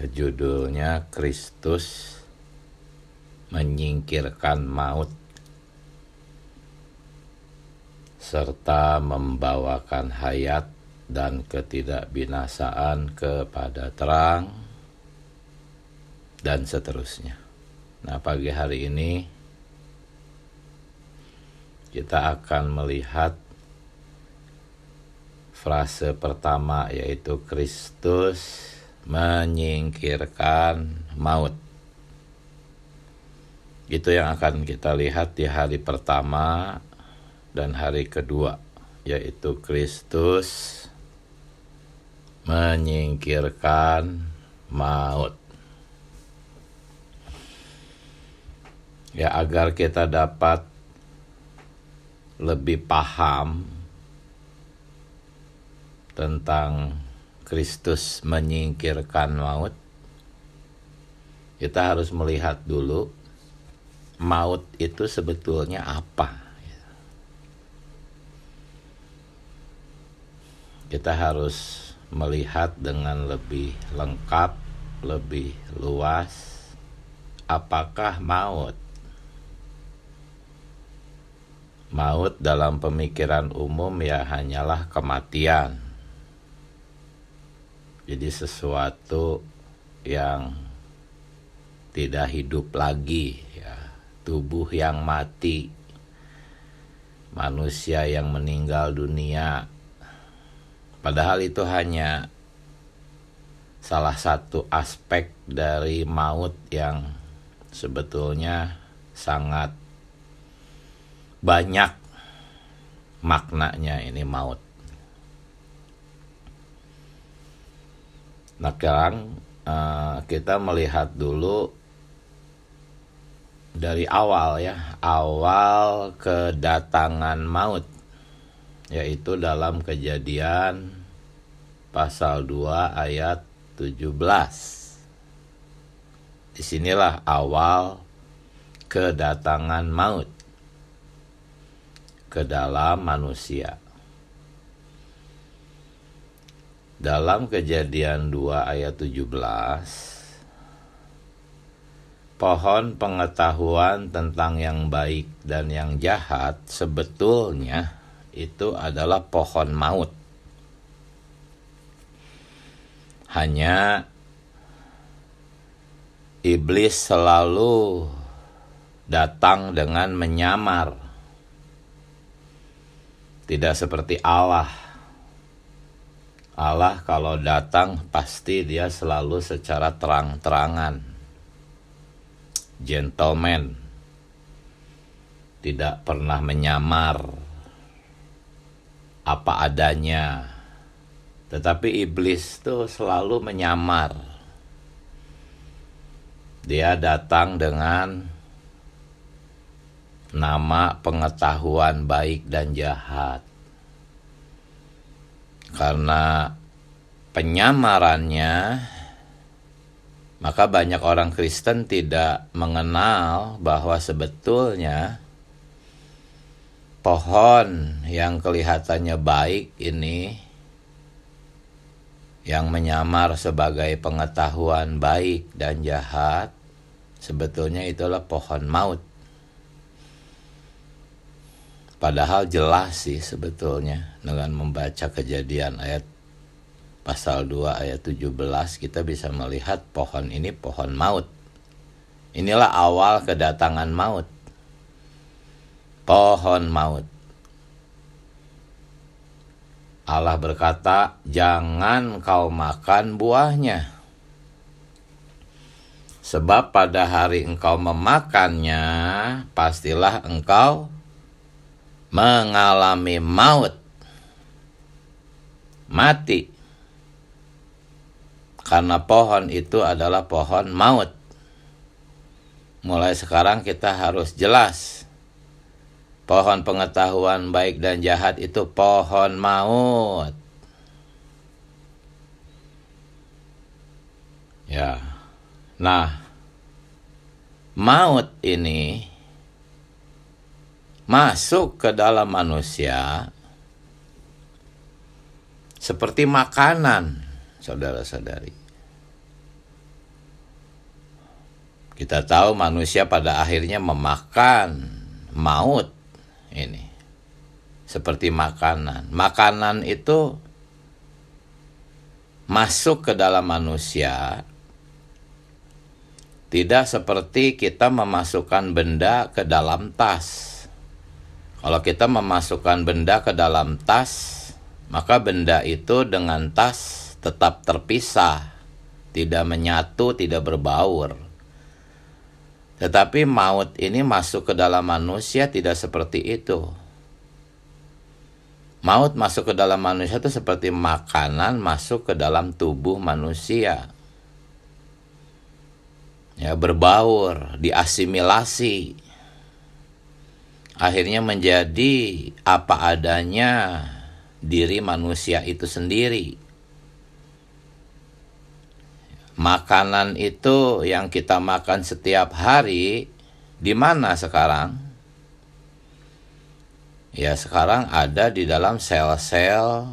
Judulnya Kristus menyingkirkan maut serta membawakan hayat dan ketidakbinasaan kepada terang, dan seterusnya. Nah, pagi hari ini kita akan melihat frase pertama, yaitu Kristus menyingkirkan maut. Itu yang akan kita lihat di hari pertama dan hari kedua, yaitu Kristus menyingkirkan maut. Ya, agar kita dapat lebih paham tentang Kristus menyingkirkan maut, kita harus melihat dulu maut itu sebetulnya apa. Kita harus melihat dengan lebih lengkap, lebih luas, apakah maut. Maut dalam pemikiran umum ya hanyalah kematian. Jadi sesuatu yang tidak hidup lagi, ya. Tubuh yang mati, manusia yang meninggal dunia. Padahal itu hanya salah satu aspek dari maut yang sebetulnya sangat banyak maknanya ini maut. Nah, sekarang kita melihat dulu dari awal, ya, awal kedatangan maut, yaitu dalam Kejadian pasal 2 ayat 17. Disinilah awal kedatangan maut ke dalam manusia. Dalam Kejadian 2 ayat 17, pohon pengetahuan tentang yang baik dan yang jahat sebetulnya itu adalah pohon maut. Hanya iblis selalu datang dengan menyamar. Tidak seperti Allah. Allah kalau datang pasti dia selalu secara terang-terangan. Gentleman. Tidak pernah menyamar apa adanya. Tetapi iblis tuh selalu menyamar. Dia datang dengan nama pengetahuan baik dan jahat. Karena penyamarannya, maka banyak orang Kristen tidak mengenal bahwa sebetulnya pohon yang kelihatannya baik ini, yang menyamar sebagai pengetahuan baik dan jahat, sebetulnya itulah pohon maut. Padahal jelas sih sebetulnya dengan membaca Kejadian ayat pasal 2 ayat 17 kita bisa melihat pohon ini pohon maut. Inilah awal kedatangan maut. Pohon maut. Allah berkata, jangan kau makan buahnya. Sebab pada hari engkau memakannya, pastilah engkau mengalami maut. Mati. Karena pohon itu adalah pohon maut. Mulai sekarang kita harus jelas. Pohon pengetahuan baik dan jahat itu pohon maut. Ya. Nah, maut ini masuk ke dalam manusia seperti makanan, saudara-saudari. Kita tahu manusia pada akhirnya memakan maut ini seperti makanan. Makanan itu masuk ke dalam manusia tidak seperti kita memasukkan benda ke dalam tas. Kalau kita memasukkan benda ke dalam tas, maka benda itu dengan tas tetap terpisah, tidak menyatu, tidak berbaur. Tetapi maut ini masuk ke dalam manusia tidak seperti itu. Maut masuk ke dalam manusia itu seperti makanan masuk ke dalam tubuh manusia. Ya, berbaur, diasimilasi. Akhirnya menjadi apa adanya diri manusia itu sendiri. Makanan itu yang kita makan setiap hari, di mana sekarang? Ya, sekarang ada di dalam sel-sel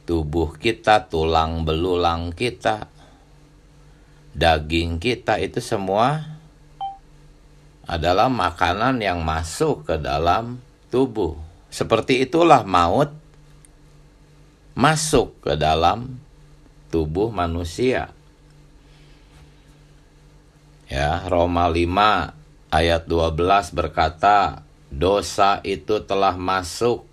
tubuh kita, tulang belulang kita, daging kita, itu semua adalah makanan yang masuk ke dalam tubuh. Seperti itulah maut masuk ke dalam tubuh manusia. Ya, Roma 5 ayat 12 berkata, dosa itu telah masuk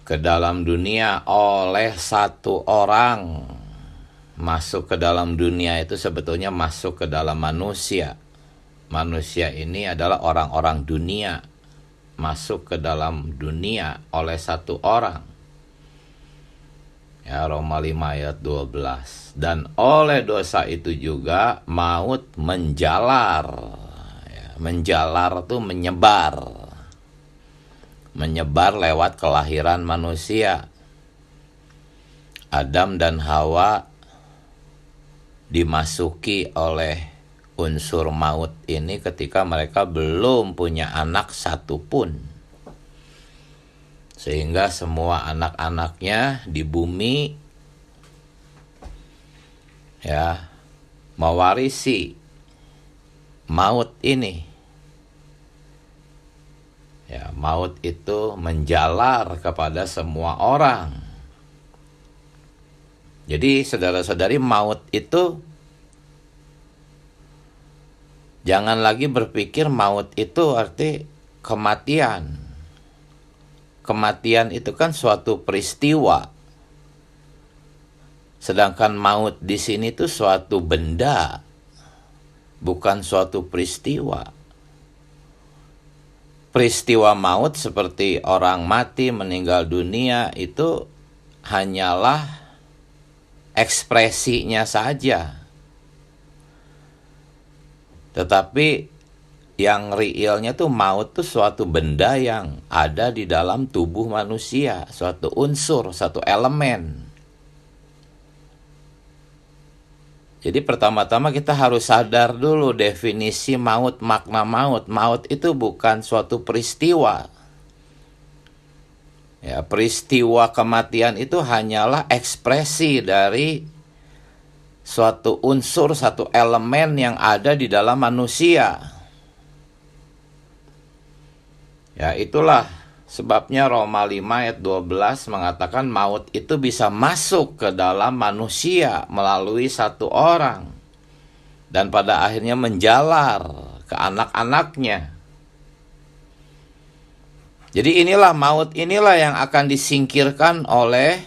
ke dalam dunia oleh satu orang. Masuk ke dalam dunia itu sebetulnya masuk ke dalam manusia. Manusia ini adalah orang-orang dunia. Masuk ke dalam dunia oleh satu orang. Ya, Roma 5 ayat 12. Dan oleh dosa itu juga maut menjalar. Ya, menjalar itu menyebar. Menyebar lewat kelahiran manusia. Adam dan Hawa dimasuki oleh unsur maut ini ketika mereka belum punya anak satupun. Sehingga semua anak-anaknya di bumi ya mewarisi maut ini. Ya, maut itu menjalar kepada semua orang. Jadi saudara-saudari, maut itu jangan lagi berpikir maut itu arti kematian. Kematian itu kan suatu peristiwa. Sedangkan maut di sini itu suatu benda, bukan suatu peristiwa. Peristiwa maut seperti orang mati, meninggal dunia itu hanyalah ekspresinya saja. Tetapi yang realnya tuh maut tuh suatu benda yang ada di dalam tubuh manusia, suatu unsur, satu elemen. Jadi pertama-tama kita harus sadar dulu definisi maut, makna maut. Maut itu bukan suatu peristiwa. Ya, peristiwa kematian itu hanyalah ekspresi dari suatu unsur, satu elemen yang ada di dalam manusia. Ya, itulah sebabnya Roma 5 ayat 12 mengatakan maut itu bisa masuk ke dalam manusia melalui satu orang. Dan pada akhirnya menjalar ke anak-anaknya. Jadi inilah maut, inilah yang akan disingkirkan oleh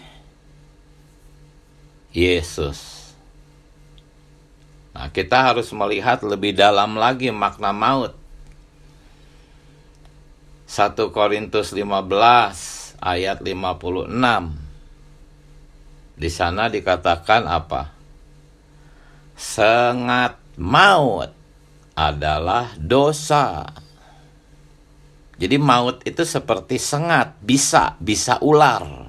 Yesus. Nah, kita harus melihat lebih dalam lagi makna maut. 1 Korintus 15 ayat 56. Di sana dikatakan apa? Sengat maut adalah dosa. Jadi maut itu seperti sengat, bisa ular.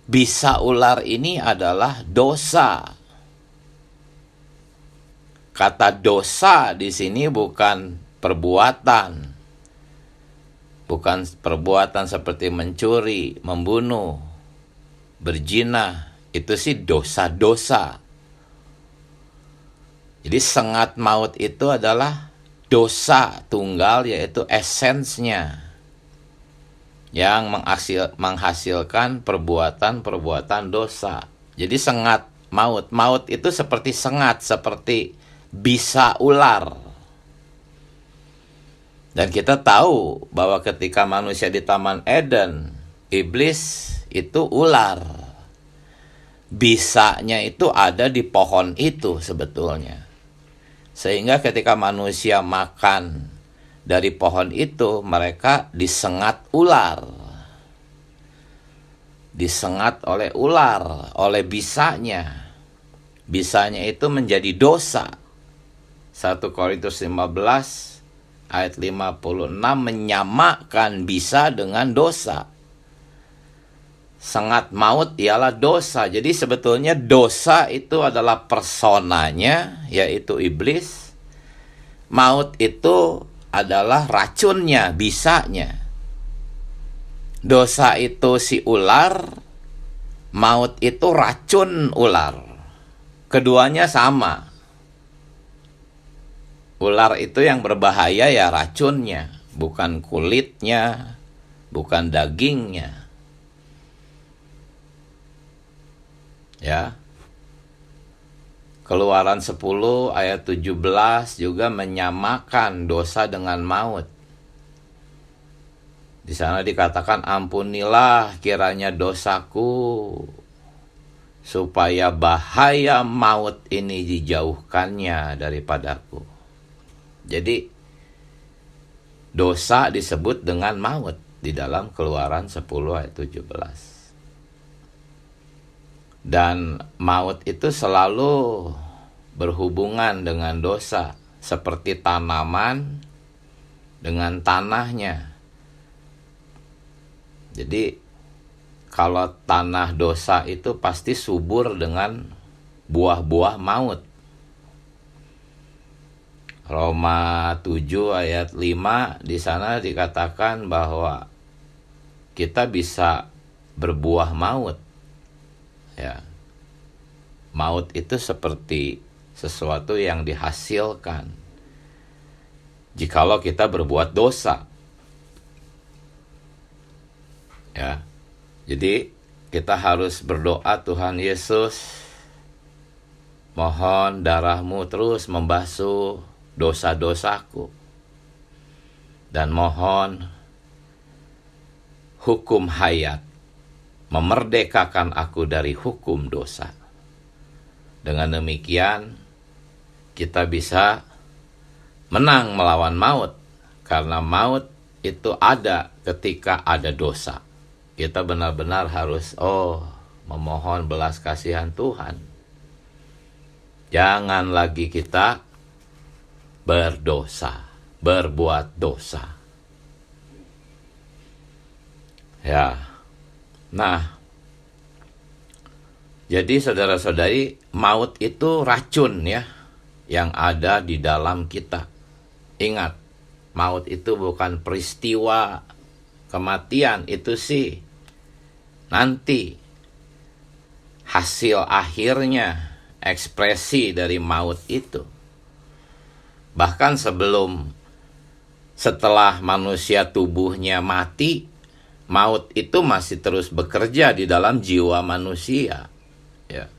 Bisa ular ini adalah dosa. Kata dosa di sini bukan perbuatan. Bukan perbuatan seperti mencuri, membunuh, berzina. Itu sih dosa-dosa. Jadi sengat maut itu adalah dosa tunggal, yaitu esensnya yang menghasilkan perbuatan-perbuatan dosa. Jadi sengat maut. Maut itu seperti sengat, seperti bisa ular. Dan kita tahu bahwa ketika manusia di Taman Eden, iblis itu ular. Bisanya itu ada di pohon itu sebetulnya. Sehingga ketika manusia makan dari pohon itu, mereka disengat ular. Disengat oleh ular, oleh bisanya. Bisanya itu menjadi dosa. 1 Korintus 15 ayat 56 menyamakan bisa dengan dosa. Sengat maut ialah dosa. Jadi sebetulnya dosa itu adalah personanya, yaitu iblis. Maut itu adalah racunnya, bisanya. Dosa itu si ular, maut itu racun ular. Keduanya sama. Ular itu yang berbahaya ya racunnya, bukan kulitnya, bukan dagingnya. Ya. Keluaran 10 ayat 17 juga menyamakan dosa dengan maut. Di sana dikatakan, ampunilah kiranya dosaku, supaya bahaya maut ini dijauhkannya daripadaku. Jadi dosa disebut dengan maut di dalam Keluaran 10 ayat 17. Dan maut itu selalu berhubungan dengan dosa, seperti tanaman dengan tanahnya. Jadi kalau tanah dosa itu pasti subur dengan buah-buah maut. Roma 7 ayat 5 di sana dikatakan bahwa kita bisa berbuah maut. Ya. Maut itu seperti sesuatu yang dihasilkan jikalau kita berbuat dosa. Ya. Jadi kita harus berdoa, Tuhan Yesus, mohon darah-Mu terus membasuh dosa-dosaku. Dan mohon hukum hayat memerdekakan aku dari hukum dosa. Dengan demikian, kita bisa menang melawan maut. Karena maut itu ada ketika ada dosa. Kita benar-benar harus memohon belas kasihan Tuhan. Jangan lagi kita berdosa, berbuat dosa. Ya. Nah, jadi saudara-saudari, maut itu racun ya, yang ada di dalam kita. Ingat, maut itu bukan peristiwa kematian, itu sih nanti hasil akhirnya, ekspresi dari maut itu. Bahkan setelah manusia tubuhnya mati, maut itu masih terus bekerja di dalam jiwa manusia, ya,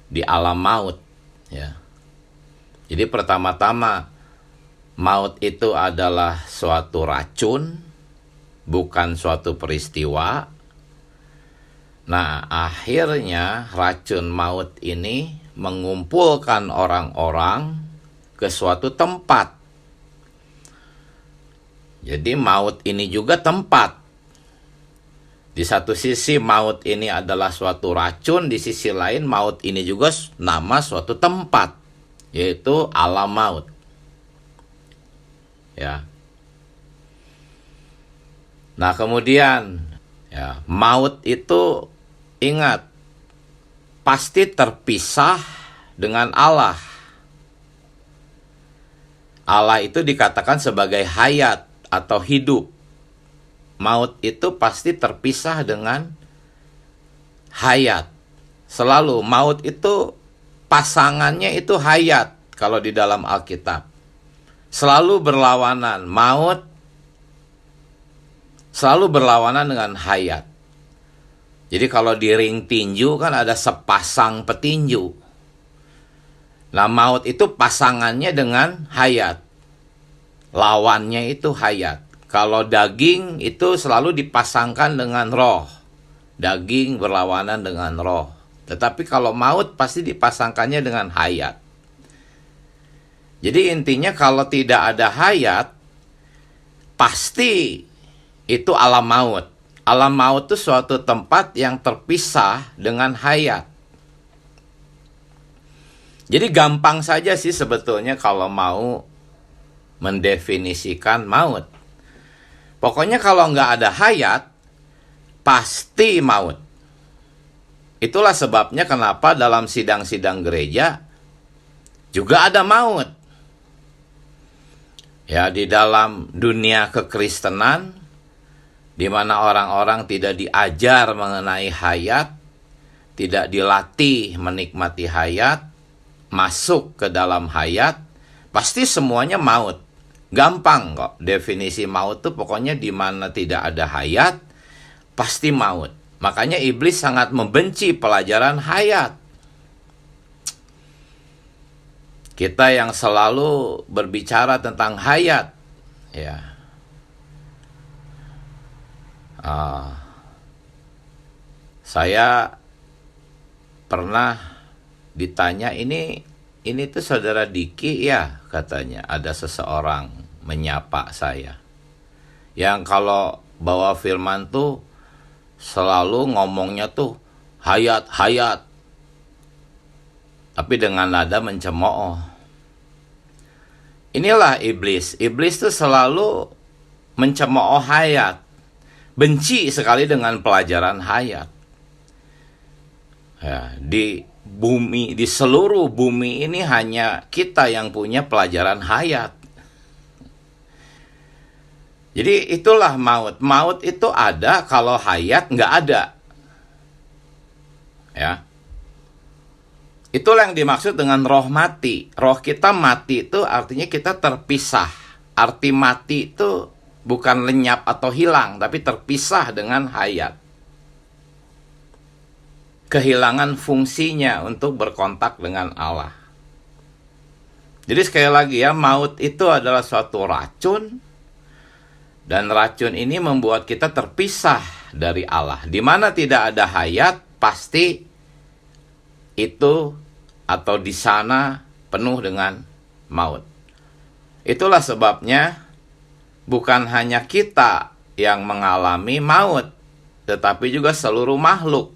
di alam maut, ya. Jadi pertama-tama, maut itu adalah suatu racun, bukan suatu peristiwa. Nah, akhirnya racun maut ini mengumpulkan orang-orang ke suatu tempat. Jadi maut ini juga tempat. Di satu sisi maut ini adalah suatu racun, di sisi lain maut ini juga nama suatu tempat, yaitu alam maut. Ya. Nah, kemudian ya, maut itu ingat pasti terpisah dengan Allah. Allah itu dikatakan sebagai hayat atau hidup. Maut itu pasti terpisah dengan hayat. Selalu maut itu pasangannya itu hayat. kalau di dalam Alkitab. Selalu berlawanan, maut selalu berlawanan dengan hayat. Jadi kalau di ring tinju kan ada sepasang petinju. Nah, maut itu pasangannya dengan hayat. Lawannya itu hayat. Kalau daging itu selalu dipasangkan dengan roh. Daging berlawanan dengan roh. Tetapi kalau maut pasti dipasangkannya dengan hayat. Jadi intinya kalau tidak ada hayat, pasti itu alam maut. Alam maut itu suatu tempat yang terpisah dengan hayat. Jadi gampang saja sih sebetulnya kalau mau mendefinisikan maut. Pokoknya kalau nggak ada hayat, pasti maut. Itulah sebabnya kenapa dalam sidang-sidang gereja juga ada maut. Ya, di dalam dunia kekristenan, di mana orang-orang tidak diajar mengenai hayat, tidak dilatih menikmati hayat, masuk ke dalam hayat, pasti semuanya maut. Gampang kok, definisi maut itu pokoknya di mana tidak ada hayat, pasti maut. Makanya iblis sangat membenci pelajaran hayat. Kita yang selalu berbicara tentang hayat, ya. Saya pernah ditanya, ini tuh saudara Diki ya, katanya. Ada seseorang menyapa saya, yang kalau bawa firman tuh selalu ngomongnya tuh hayat, hayat, tapi dengan nada mencemooh. Inilah iblis. Iblis tuh selalu mencemooh hayat, benci sekali dengan pelajaran hayat. Ya, di bumi, di seluruh bumi ini hanya kita yang punya pelajaran hayat. Jadi itulah maut. Maut itu ada kalau hayat nggak ada. Ya. Itulah yang dimaksud dengan roh mati. Roh kita mati itu artinya kita terpisah. Arti mati itu bukan lenyap atau hilang, tapi terpisah dengan hayat. Kehilangan fungsinya untuk berkontak dengan Allah. Jadi sekali lagi ya, maut itu adalah suatu racun. Dan racun ini membuat kita terpisah dari Allah. Di mana tidak ada hayat, pasti itu atau di sana penuh dengan maut. Itulah sebabnya bukan hanya kita yang mengalami maut, tetapi juga seluruh makhluk.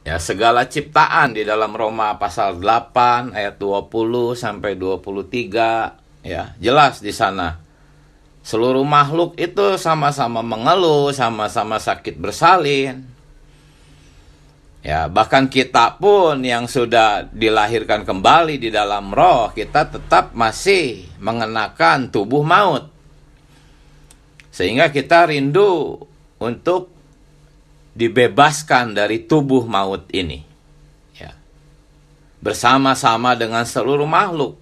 Ya, segala ciptaan di dalam Roma pasal 8 ayat 20 sampai 23, ya, jelas di sana. Seluruh makhluk itu sama-sama mengeluh, sama-sama sakit bersalin. Ya, bahkan kita pun yang sudah dilahirkan kembali di dalam roh, kita tetap masih mengenakan tubuh maut. Sehingga kita rindu untuk dibebaskan dari tubuh maut ini. Ya. Bersama-sama dengan seluruh makhluk.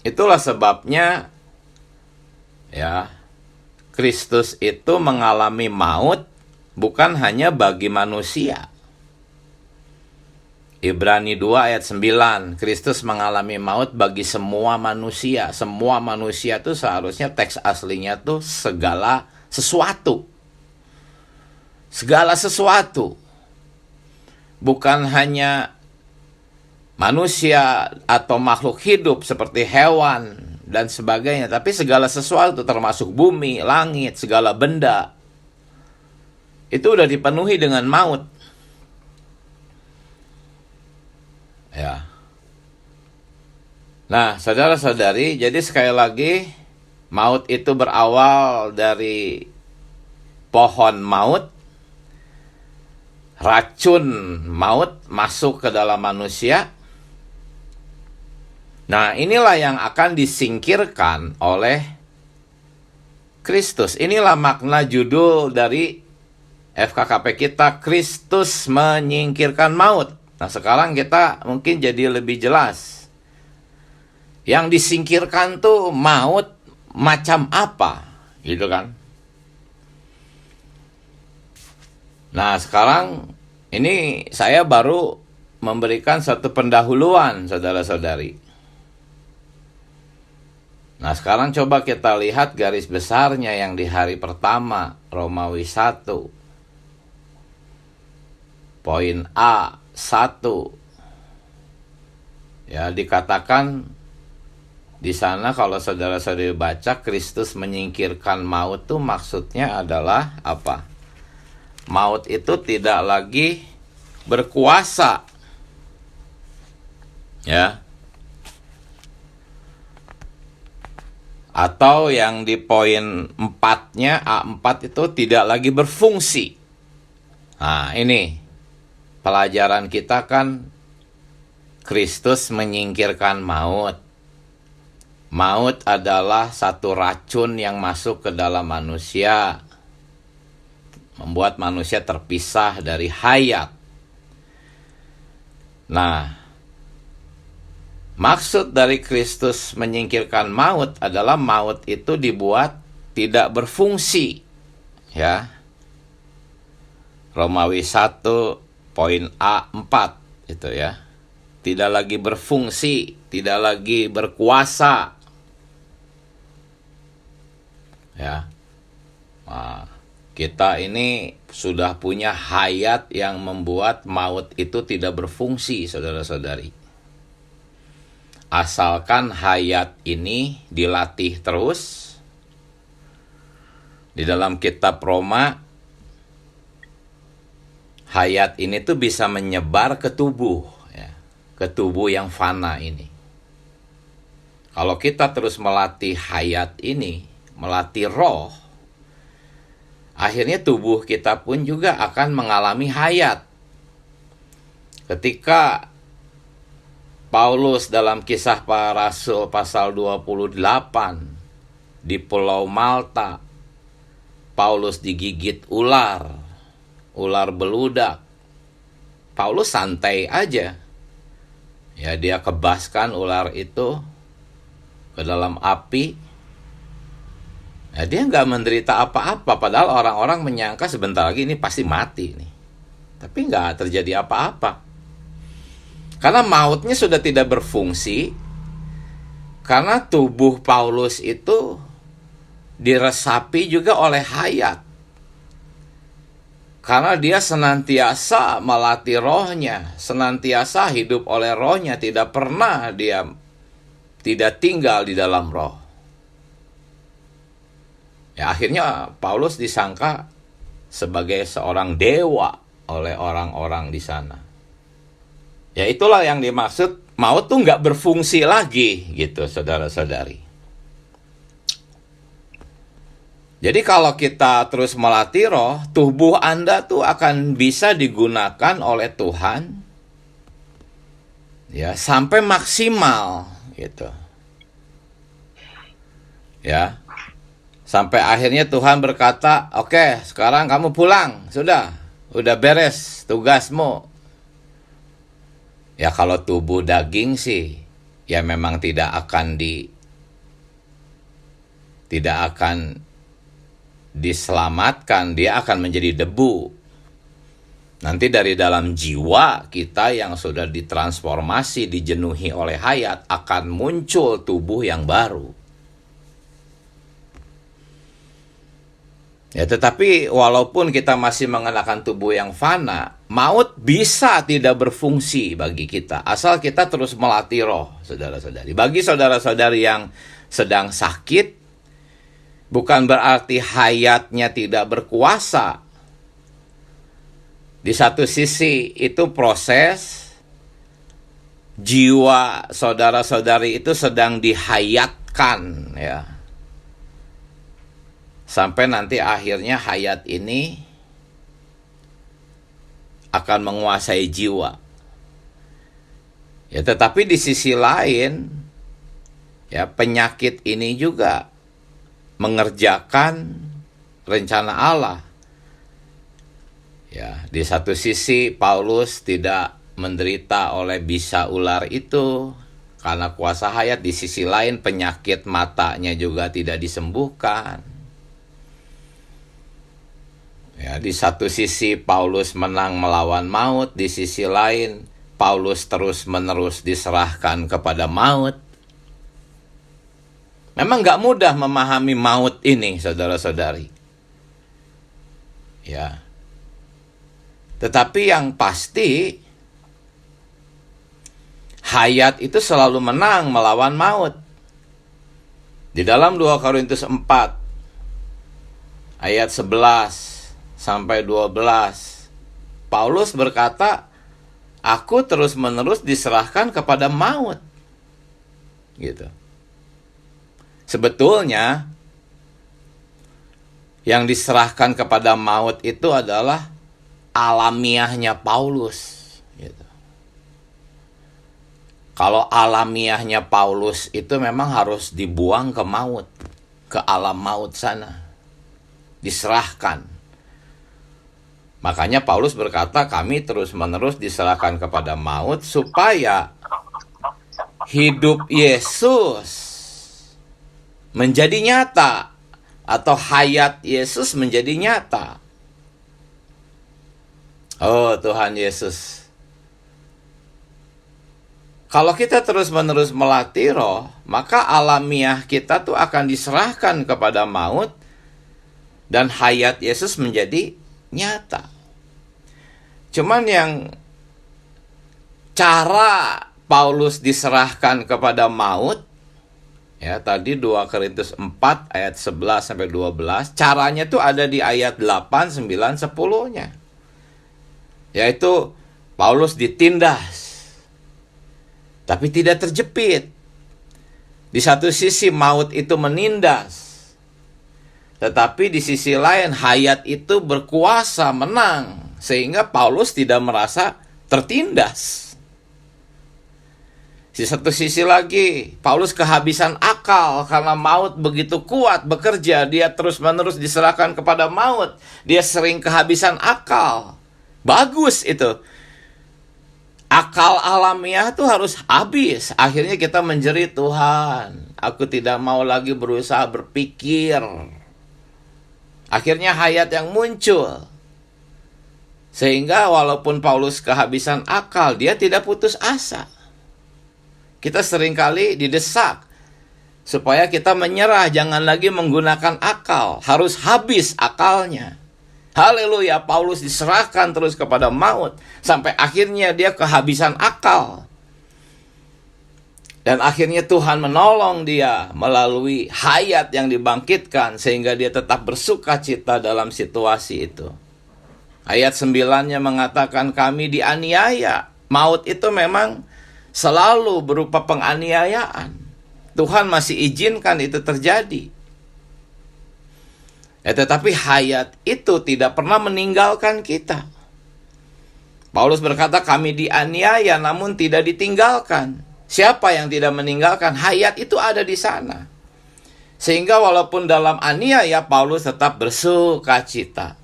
Itulah sebabnya ya, Kristus itu mengalami maut bukan hanya bagi manusia. Ibrani 2 ayat 9, Kristus mengalami maut bagi semua manusia. Semua manusia itu seharusnya teks aslinya tuh segala sesuatu. Segala sesuatu. Bukan hanya manusia atau makhluk hidup seperti hewan dan sebagainya, tapi segala sesuatu termasuk bumi, langit, segala benda. Itu udah dipenuhi dengan maut. Ya. Nah, saudara-saudari, jadi sekali lagi, maut itu berawal dari pohon maut. Racun maut masuk ke dalam manusia. Nah, inilah yang akan disingkirkan oleh Kristus. Inilah makna judul dari FKKP kita, Kristus menyingkirkan maut. Nah, sekarang kita mungkin jadi lebih jelas. Yang disingkirkan tuh maut macam apa, gitu kan? Nah, sekarang ini saya baru memberikan satu pendahuluan, saudara-saudari. Nah, sekarang coba kita lihat garis besarnya yang di hari pertama, Romawi 1. Poin A, 1. Ya, dikatakan di sana kalau saudara-saudari baca, Kristus menyingkirkan maut itu maksudnya adalah apa? Maut itu tidak lagi berkuasa. Ya. Atau yang di poin 4-nya, A4 itu tidak lagi berfungsi. Nah, ini pelajaran kita kan Kristus menyingkirkan maut. Maut adalah satu racun yang masuk ke dalam manusia, membuat manusia terpisah dari hayat. Nah, maksud dari Kristus menyingkirkan maut adalah maut itu dibuat tidak berfungsi. Ya. Romawi 1 poin A4 itu ya. Tidak lagi berfungsi, tidak lagi berkuasa. Ya. Nah, kita ini sudah punya hayat yang membuat maut itu tidak berfungsi, saudara-saudari. Asalkan hayat ini dilatih terus. Di dalam kitab Roma, hayat ini tuh bisa menyebar ke tubuh, ya, ke tubuh yang fana ini. Kalau kita terus melatih hayat ini, melatih roh, akhirnya tubuh kita pun juga akan mengalami hayat. Ketika Paulus dalam Kisah Para Rasul pasal 28 di Pulau Malta, Paulus digigit ular beludak. Paulus santai aja. Ya, dia kebaskan ular itu ke dalam api. Ya, dia nggak menderita apa-apa, padahal orang-orang menyangka sebentar lagi ini pasti mati nih. Tapi nggak terjadi apa-apa. Karena mautnya sudah tidak berfungsi, karena tubuh Paulus itu diresapi juga oleh hayat. Karena dia senantiasa melatih rohnya, senantiasa hidup oleh rohnya, tidak pernah dia tidak tinggal di dalam roh. Ya, akhirnya Paulus disangka sebagai seorang dewa oleh orang-orang di sana. Ya, itulah yang dimaksud maut tuh nggak berfungsi lagi gitu, saudara-saudari. Jadi kalau kita terus melatih roh, tubuh Anda tuh akan bisa digunakan oleh Tuhan, ya, sampai maksimal gitu. Ya. Sampai akhirnya Tuhan berkata, "Oke, sekarang kamu pulang. Sudah beres tugasmu." Ya, kalau tubuh daging sih ya memang tidak akan diselamatkan, dia akan menjadi debu. Nanti dari dalam jiwa kita yang sudah ditransformasi, dijenuhi oleh hayat, akan muncul tubuh yang baru. Ya, tetapi walaupun kita masih mengenakan tubuh yang fana, maut bisa tidak berfungsi bagi kita, asal kita terus melatih roh, saudara-saudari. Bagi saudara-saudari yang sedang sakit, bukan berarti hayatnya tidak berkuasa. Di satu sisi itu proses, jiwa saudara-saudari itu sedang dihayatkan, ya. Sampai nanti akhirnya hayat ini akan menguasai jiwa. Ya, tetapi di sisi lain, ya, penyakit ini juga mengerjakan rencana Allah. Ya, di satu sisi Paulus tidak menderita oleh bisa ular itu karena kuasa hayat. Di sisi lain penyakit matanya juga tidak disembuhkan. Ya, di satu sisi Paulus menang melawan maut, di sisi lain Paulus terus-menerus diserahkan kepada maut. Memang gak mudah memahami maut ini, saudara-saudari. Ya. Tetapi yang pasti, hayat itu selalu menang melawan maut. Di dalam 2 Korintus 4 ayat 11 sampai 12, Paulus berkata, aku terus-menerus diserahkan kepada maut. Gitu. Sebetulnya yang diserahkan kepada maut itu adalah alamiahnya Paulus. Gitu. Kalau alamiahnya Paulus itu memang harus dibuang ke maut, ke alam maut sana, diserahkan. Makanya Paulus berkata, kami terus-menerus diserahkan kepada maut supaya hidup Yesus menjadi nyata, atau hayat Yesus menjadi nyata. Oh Tuhan Yesus. Kalau kita terus-menerus melatih roh, maka alamiah kita tuh akan diserahkan kepada maut dan hayat Yesus menjadi nyata. Cuman yang cara Paulus diserahkan kepada maut, ya tadi 2 Korintus 4 ayat 11 sampai 12, caranya tuh ada di ayat 8, 9, 10-nya. Yaitu Paulus ditindas, tapi tidak terjepit. Di satu sisi maut itu menindas, tetapi di sisi lain hayat itu berkuasa menang, sehingga Paulus tidak merasa tertindas. Di satu sisi lagi, Paulus kehabisan akal karena maut begitu kuat bekerja. Dia terus-menerus diserahkan kepada maut. Dia sering kehabisan akal. Bagus itu. Akal alamiah itu harus habis. Akhirnya kita menjerit, Tuhan, aku tidak mau lagi berusaha berpikir. Akhirnya hayat yang muncul. Sehingga walaupun Paulus kehabisan akal, dia tidak putus asa. Kita seringkali didesak supaya kita menyerah, jangan lagi menggunakan akal. Harus habis akalnya. Haleluya, Paulus diserahkan terus kepada maut sampai akhirnya dia kehabisan akal. Dan akhirnya Tuhan menolong dia melalui hayat yang dibangkitkan sehingga dia tetap bersuka cita dalam situasi itu. Ayat 9-nya mengatakan kami dianiaya. Maut itu memang selalu berupa penganiayaan. Tuhan masih izinkan itu terjadi. Tetapi hayat itu tidak pernah meninggalkan kita. Paulus berkata kami dianiaya namun tidak ditinggalkan. Siapa yang tidak meninggalkan? Hayat itu ada di sana. Sehingga walaupun dalam aniaya Paulus tetap bersuka cita.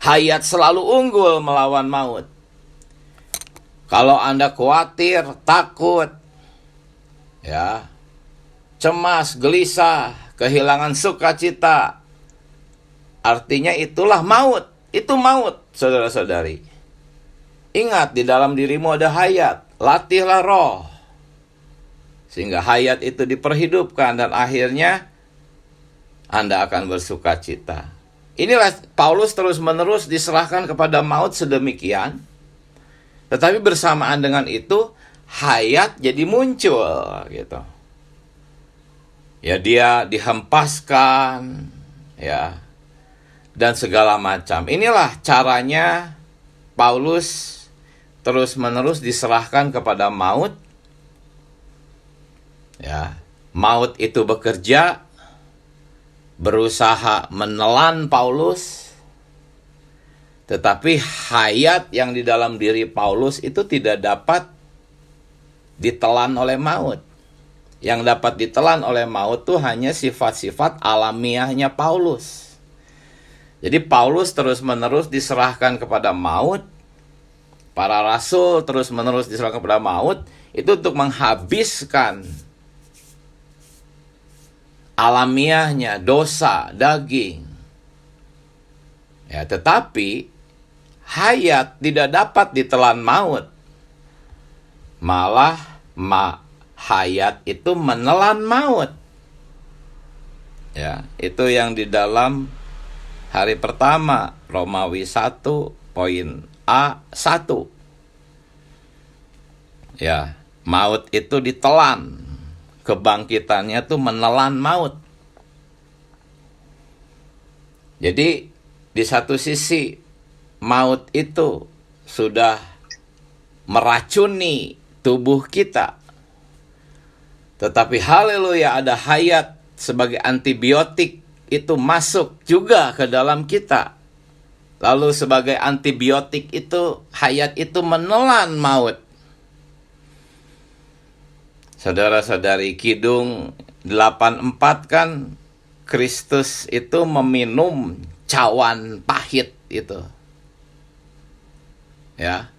Hayat selalu unggul melawan maut. Kalau Anda khawatir, takut, ya, cemas, gelisah, kehilangan sukacita, artinya itulah maut. Itu maut, saudara-saudari. Ingat, di dalam dirimu ada hayat. Latihlah roh. Sehingga hayat itu diperhidupkan dan akhirnya Anda akan bersukacita. Inilah Paulus terus-menerus diserahkan kepada maut sedemikian. Tetapi bersamaan dengan itu hayat jadi muncul gitu. Ya dia dihempaskan ya dan segala macam. Inilah caranya Paulus terus-menerus diserahkan kepada maut. Ya, maut itu bekerja, berusaha menelan Paulus. Tetapi hayat yang di dalam diri Paulus itu tidak dapat ditelan oleh maut. Yang dapat ditelan oleh maut itu hanya sifat-sifat alamiahnya Paulus. Jadi Paulus terus-menerus diserahkan kepada maut. para rasul terus-menerus diserahkan kepada maut, itu untuk menghabiskan alamiahnya dosa daging. Ya, tetapi hayat tidak dapat ditelan maut. Malah hayat itu menelan maut. Ya, itu yang di dalam hari pertama Romawi 1 poin A1. Ya, maut itu ditelan. Kebangkitannya tuh menelan maut. Jadi di satu sisi maut itu sudah meracuni tubuh kita. Tetapi haleluya, ada hayat sebagai antibiotik itu masuk juga ke dalam kita. Lalu sebagai antibiotik itu hayat itu menelan maut. Saudara-saudari, Kidung 84 kan Kristus itu meminum cawan pahit itu. Ya.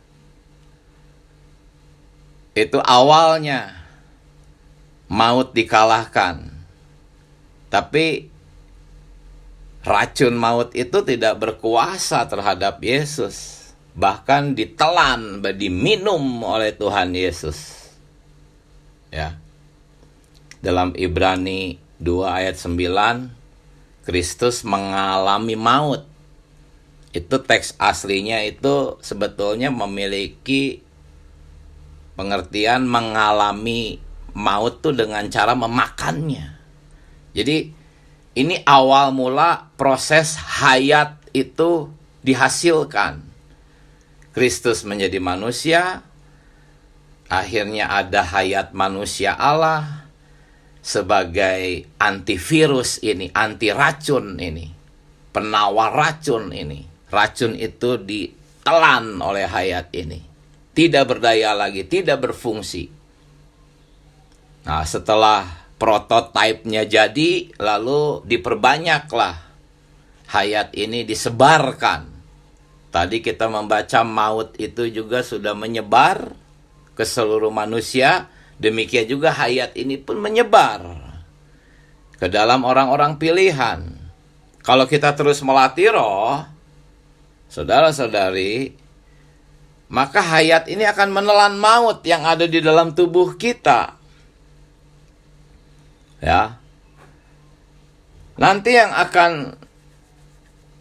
Itu awalnya maut dikalahkan. Tapi racun maut itu tidak berkuasa terhadap Yesus. Bahkan ditelan, diminum oleh Tuhan Yesus. Ya. Dalam Ibrani 2 ayat 9, Kristus mengalami maut. Itu teks aslinya itu sebetulnya memiliki pengertian mengalami maut tuh dengan cara memakannya. Jadi ini awal mula proses hayat itu dihasilkan. Kristus menjadi manusia, akhirnya ada hayat manusia Allah sebagai antivirus ini, anti racun ini, penawar racun ini. Racun itu ditelan oleh hayat ini. Tidak berdaya lagi, tidak berfungsi. Nah, setelah prototipenya jadi, lalu diperbanyaklah hayat ini, disebarkan. Tadi kita membaca maut itu juga sudah menyebar ke seluruh manusia. Demikian juga hayat ini pun menyebar ke dalam orang-orang pilihan. Kalau kita terus melatih roh, saudara-saudari, maka hayat ini akan menelan maut yang ada di dalam tubuh kita. Ya. Nanti yang akan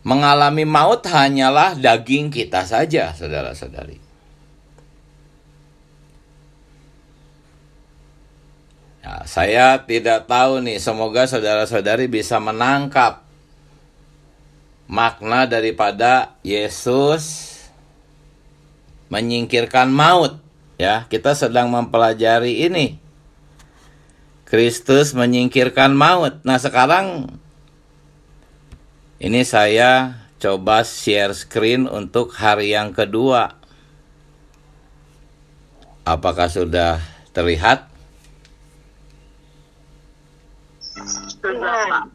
mengalami maut hanyalah daging kita saja, saudara-saudari. Ya, saya tidak tahu nih, semoga saudara-saudari bisa menangkap makna daripada Yesus menyingkirkan maut. Ya, kita sedang mempelajari ini. Kristus menyingkirkan maut. Nah, sekarang ini saya coba share screen untuk hari yang kedua. Apakah sudah terlihat? Sudah.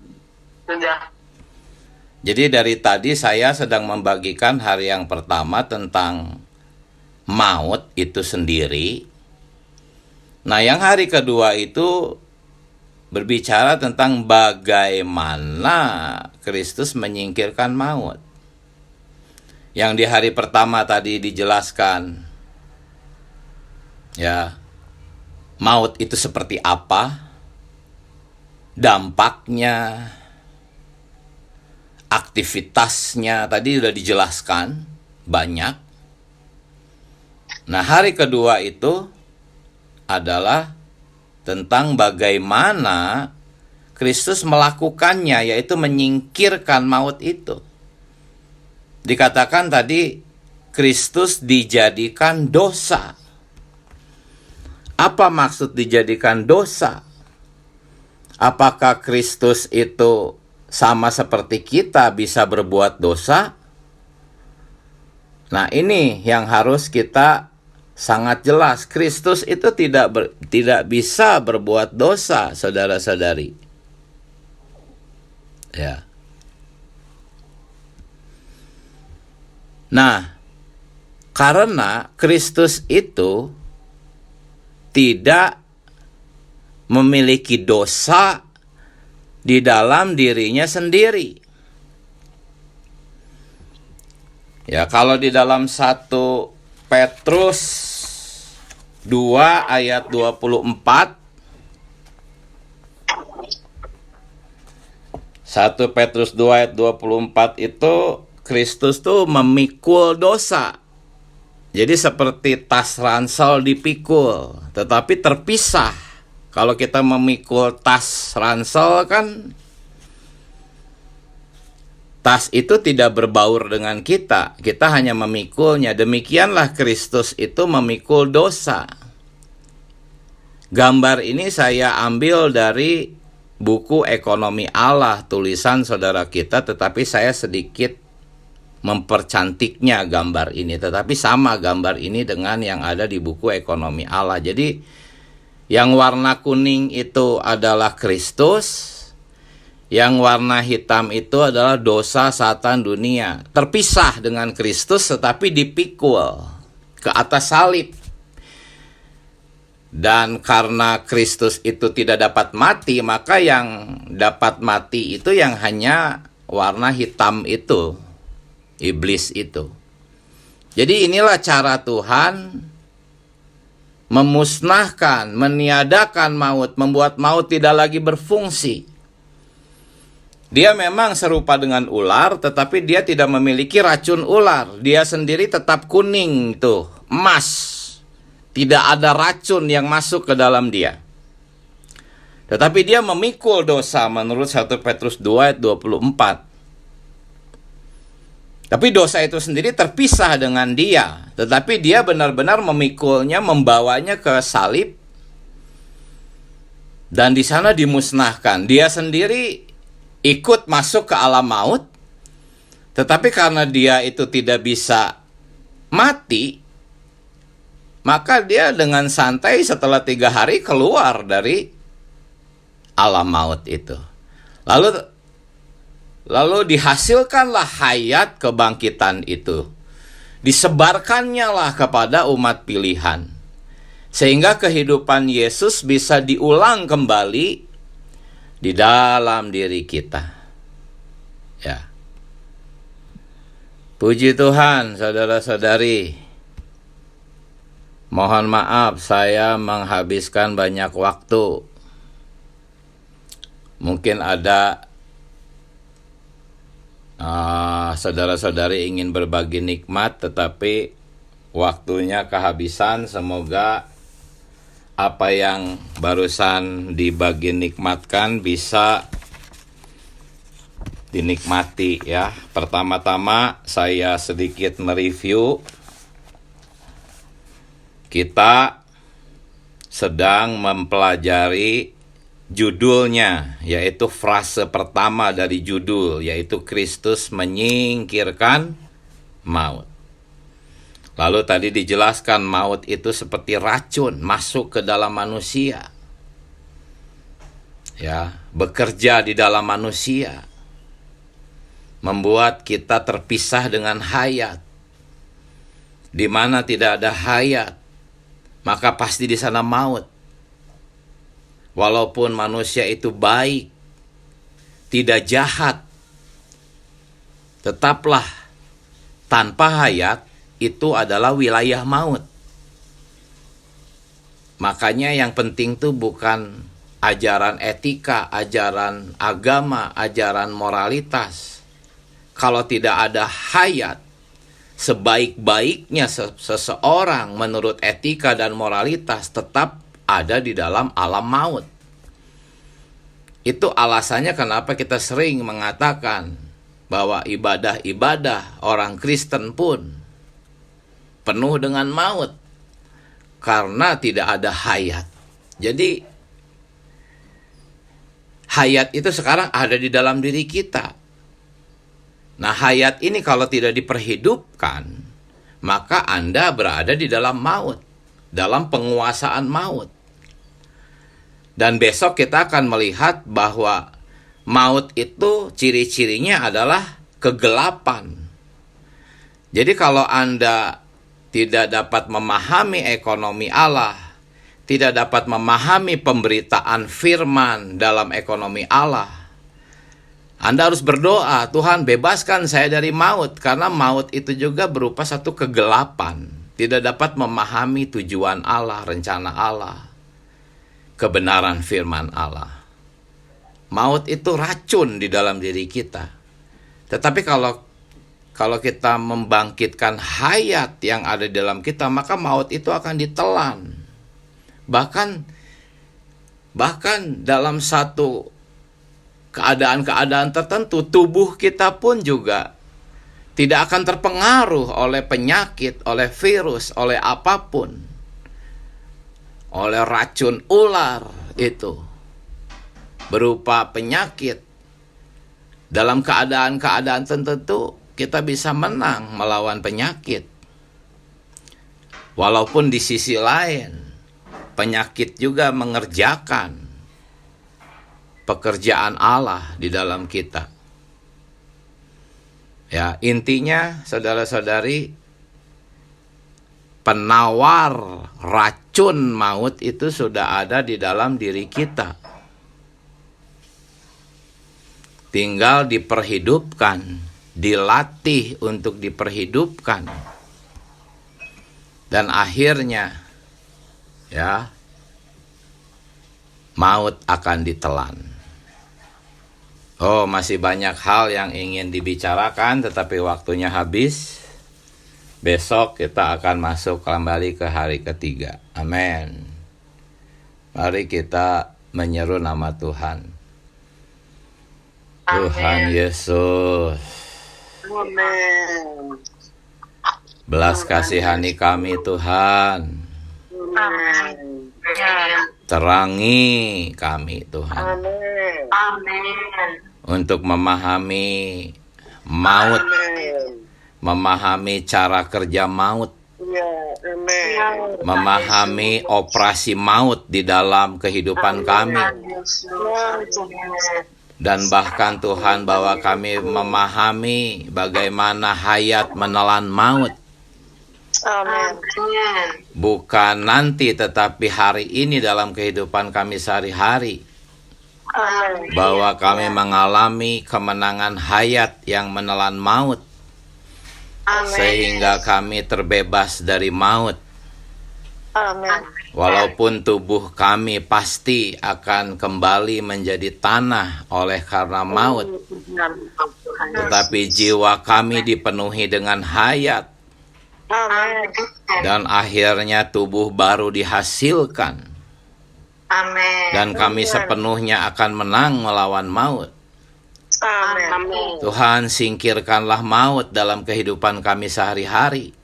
Jadi dari tadi saya sedang membagikan hari yang pertama tentang maut itu sendiri. Nah, yang hari kedua itu berbicara tentang bagaimana Kristus menyingkirkan maut. Yang di hari pertama tadi dijelaskan, ya, maut itu seperti apa, dampaknya, aktivitasnya tadi sudah dijelaskan banyak. Nah, hari kedua itu adalah tentang bagaimana Kristus melakukannya, yaitu menyingkirkan maut itu. Dikatakan tadi Kristus dijadikan dosa. Apa maksud dijadikan dosa? Apakah Kristus itu sama seperti kita bisa berbuat dosa? Nah, ini yang harus kita sangat jelas. Kristus itu tidak bisa berbuat dosa, saudara-saudari. Ya. Nah, Karena Kristus itu tidak memiliki dosa di dalam dirinya sendiri. Ya, kalau di dalam 1 Petrus 2 ayat 24, 1 Petrus 2 ayat 24 itu Kristus tuh memikul dosa. Jadi seperti tas ransel dipikul, tetapi terpisah. Kalau kita memikul tas ransel kan, tas itu tidak berbaur dengan kita hanya memikulnya. Demikianlah Kristus itu memikul dosa. Gambar ini saya ambil dari buku Ekonomi Allah, tulisan saudara kita, tetapi saya sedikit mempercantiknya gambar ini. Tetapi sama gambar ini dengan yang ada di buku Ekonomi Allah. Jadi yang warna kuning itu adalah Kristus, yang warna hitam itu adalah dosa Satan dunia. Terpisah dengan Kristus tetapi dipikul ke atas salib. Dan karena Kristus itu tidak dapat mati, maka yang dapat mati itu yang hanya warna hitam itu, iblis itu. Jadi inilah cara Tuhan memusnahkan, meniadakan maut, membuat maut tidak lagi berfungsi. Dia memang serupa dengan ular, tetapi dia tidak memiliki racun ular. Dia sendiri tetap kuning tuh, emas. Tidak ada racun yang masuk ke dalam dia. Tetapi dia memikul dosa menurut 1 Petrus 2 ayat 24. Tapi dosa itu sendiri terpisah dengan dia. Tetapi dia benar-benar memikulnya, membawanya ke salib. Dan di sana dimusnahkan. Dia sendiri ikut masuk ke alam maut. Tetapi karena dia itu tidak bisa mati, maka dia dengan santai setelah 3 hari keluar dari alam maut itu. Lalu dihasilkanlah hayat kebangkitan itu. Disebarkannya lah kepada umat pilihan. Sehingga kehidupan Yesus bisa diulang kembali di dalam diri kita. Ya. Puji Tuhan, saudara-saudari. Mohon maaf saya menghabiskan banyak waktu. Mungkin ada saudara-saudari ingin berbagi nikmat, tetapi waktunya kehabisan. Semoga apa yang barusan dibagi nikmatkan bisa dinikmati ya. Pertama-tama saya sedikit mereview. Kita sedang mempelajari judulnya, yaitu frase pertama dari judul, yaitu Kristus menyingkirkan maut. Lalu tadi dijelaskan maut itu seperti racun masuk ke dalam manusia. Ya, bekerja di dalam manusia. Membuat kita terpisah dengan hayat. Di mana tidak ada hayat, maka pasti di sana maut. Walaupun manusia itu baik, tidak jahat, tetaplah tanpa hayat itu adalah wilayah maut. Makanya yang penting tuh bukan ajaran etika, ajaran agama, ajaran moralitas. Kalau tidak ada hayat, sebaik-baiknya seseorang menurut etika dan moralitas tetap ada di dalam alam maut. Itu alasannya kenapa kita sering mengatakan bahwa ibadah-ibadah orang Kristen pun penuh dengan maut karena tidak ada hayat. Jadi hayat itu sekarang ada di dalam diri kita. Nah, hayat ini kalau tidak diperhidupkan, maka Anda berada di dalam maut, dalam penguasaan maut. Dan besok kita akan melihat bahwa maut itu ciri-cirinya adalah kegelapan. Jadi kalau Anda tidak dapat memahami ekonomi Allah, tidak dapat memahami pemberitaan firman dalam ekonomi Allah, Anda harus berdoa, Tuhan bebaskan saya dari maut, karena maut itu juga berupa satu kegelapan, tidak dapat memahami tujuan Allah, rencana Allah, kebenaran firman Allah. Maut itu racun di dalam diri kita. Tetapi kalau kita membangkitkan hayat yang ada di dalam kita, maka maut itu akan ditelan. Bahkan dalam satu keadaan-keadaan tertentu, tubuh kita pun juga tidak akan terpengaruh oleh penyakit, oleh virus, oleh apapun, oleh racun ular itu berupa penyakit. Dalam keadaan-keadaan tertentu kita bisa menang melawan penyakit. Walaupun di sisi lain penyakit juga mengerjakan pekerjaan Allah di dalam kita. Ya, intinya saudara-saudari, penawar racun maut itu sudah ada di dalam diri kita. Tinggal diperhidupkan, dilatih untuk diperhidupkan. Dan akhirnya ya, maut akan ditelan. Oh, masih banyak hal yang ingin dibicarakan, tetapi waktunya habis. Besok kita akan masuk kembali ke hari ketiga. Amin. Mari kita menyeru nama Tuhan. Tuhan Yesus, Amin. belas kasihani kami Tuhan. Amin. Terangi kami Tuhan. Amin. Untuk memahami maut, memahami cara kerja maut, Amin. memahami operasi maut di dalam kehidupan kami. Dan bahkan Tuhan, bahwa kami memahami bagaimana hayat menelan maut. Amin. Bukan nanti, tetapi hari ini dalam kehidupan kami sehari-hari. Amin. Bahwa kami mengalami kemenangan hayat yang menelan maut. Sehingga kami terbebas dari maut. Amin. Walaupun tubuh kami pasti akan kembali menjadi tanah oleh karena maut, tetapi jiwa kami dipenuhi dengan hayat. Amin. Dan akhirnya tubuh baru dihasilkan. Amin. Dan kami sepenuhnya akan menang melawan maut. Amin. Tuhan, singkirkanlah maut dalam kehidupan kami sehari-hari.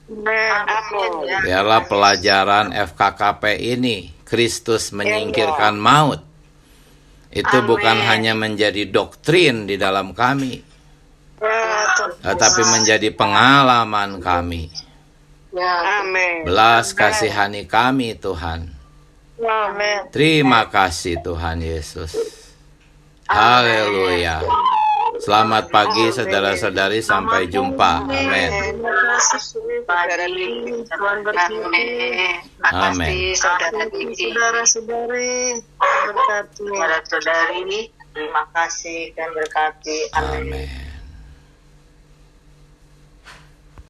Amin. Biarlah pelajaran FKKP ini, Kristus menyingkirkan maut, itu bukan hanya menjadi doktrin di dalam kami, tetapi menjadi pengalaman kami. Amin. Belas kasihani kami Tuhan. Amin. Terima kasih Tuhan Yesus. Haleluya. Selamat pagi saudara-saudari, sampai jumpa. Amin. Terima kasih Tuhan berkati. Amin. Saudara-saudari berkati. Saudara-saudari, terima kasih dan berkati. Amin. Amin.